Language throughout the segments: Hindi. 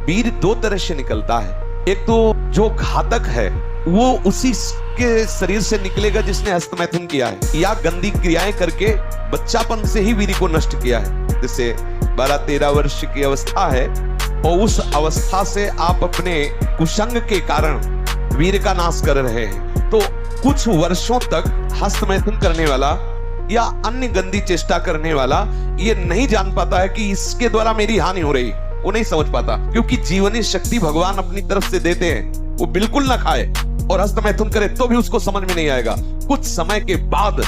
वीर दो तरह से निकलता है। एक तो जो घातक है वो उसी के शरीर से निकलेगा जिसने हस्तमैथुन किया है या गंदी क्रियाएं करके बच्चापन से ही वीर को नष्ट किया है। जैसे 12-13 वर्ष की अवस्था है और उस अवस्था से आप अपने कुसंग के कारण वीर का नाश कर रहे हैं, तो कुछ वर्षों तक हस्तमैथुन करने वाला या अन्य गंदी चेष्टा करने वाला ये नहीं जान पाता है कि इसके द्वारा मेरी हानि हो रही, वो नहीं समझ पाता, क्योंकि जीवनी शक्ति भगवान अपनी तरफ से देते हैं। वो बिल्कुल ना खाए और हस्तमैथुन करे तो भी उसको समझ में नहीं आएगा। कुछ समय के बाद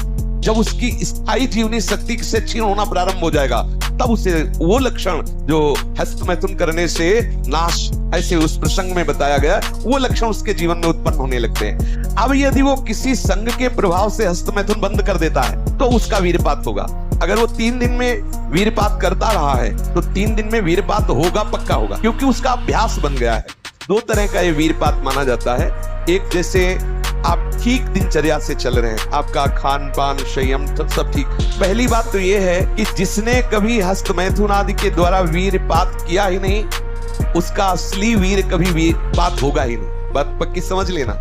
जब उसकी स्थायी जीवनी शक्ति से क्षीण होना प्रारंभ हो जाएगा, तब उसे वो लक्षण जो हस्तमैथुन करने से नाश ऐसे उस प्रसंग में बताया गया, वो लक्षण उसके जीवन में उत्पन्न होने लगते हैं। अब यदि वो किसी संग के प्रभाव से हस्तमैथुन बंद कर देता है तो उसका वीरपात होगा। अगर वो 3 दिन में वीरपात करता रहा है तो 3 दिन में वीरपात होगा, पक्का होगा, क्योंकि उसका अभ्यास बन गया है। 2 तरह का ये वीरपात माना जाता है। एक, जैसे आप ठीक दिनचर्या से चल रहे हैं, आपका खान पान संयम सब ठीक। पहली बात तो ये है कि जिसने कभी हस्तमैथुन आदि के द्वारा वीरपात किया ही नहीं, उसका असली वीर कभी वीरपात होगा ही नहीं। बात पक्की समझ लेना,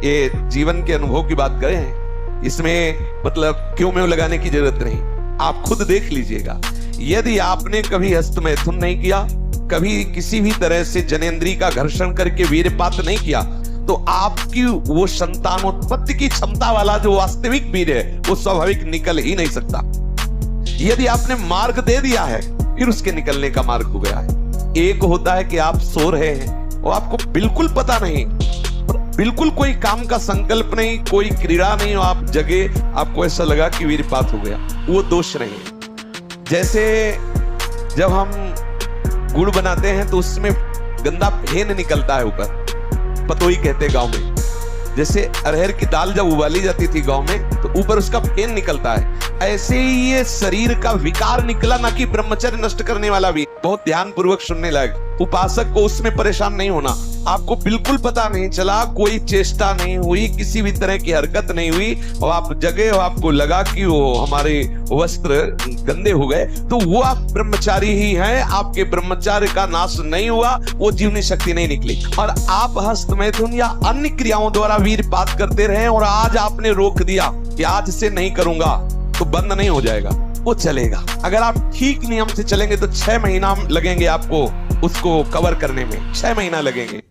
ये जीवन के अनुभव की बात करें, इसमें मतलब क्यों में लगाने की जरूरत नहीं, आप खुद देख लीजिएगा। यदि आपने कभी हस्तमैथुन नहीं किया, कभी किसी भी तरह से जनेंद्रिय का घर्षण करके वीरपात नहीं किया, तो आपकी वो संतानोत्पत्ति की क्षमता वाला जो वास्तविक वीर है वो स्वाभाविक निकल ही नहीं सकता। यदि आपने मार्ग दे दिया है, फिर उसके निकलने का मार्ग हो गया है। एक होता है कि आप सो रहे हैं और आपको बिल्कुल पता नहीं, बिल्कुल कोई काम का संकल्प नहीं, कोई क्रीड़ा नहीं, और आप जगे, आपको ऐसा लगा कि वीरपात हो गया, वो दोष नहीं है। जैसे जब हम गुड़ बनाते हैं तो उसमें गंदा फेन निकलता है ऊपर, पतोई कहते हैं गांव में। जैसे अरहर की दाल जब उबाली जाती थी गांव में तो ऊपर उसका फेन निकलता है, ऐसे ही ये शरीर का विकार निकला, ना कि ब्रह्मचर्य नष्ट करने वाला भी। बहुत ध्यान पूर्वक सुनने लायक, उपासक को उसमें परेशान नहीं होना। आपको बिल्कुल पता नहीं चला, कोई चेष्टा नहीं हुई, किसी भी तरह की हरकत नहीं हुई, और आप जगे और आपको लगा कि वो हमारे वस्त्र गंदे हो गए, तो वो आप ब्रह्मचारी ही हैं, आपके ब्रह्मचार्य का नाश नहीं हुआ, वो जीवनी शक्ति नहीं निकली। और आप हस्तमैथुन या अन्य क्रियाओं द्वारा वीरपात करते रहे और आज आपने रोक दिया कि आज से नहीं करूंगा, तो बंद नहीं हो जाएगा, वो चलेगा। अगर आप ठीक नियम से चलेंगे तो 6 महीना लगेंगे आपको उसको कवर करने में, 6 महीना लगेंगे।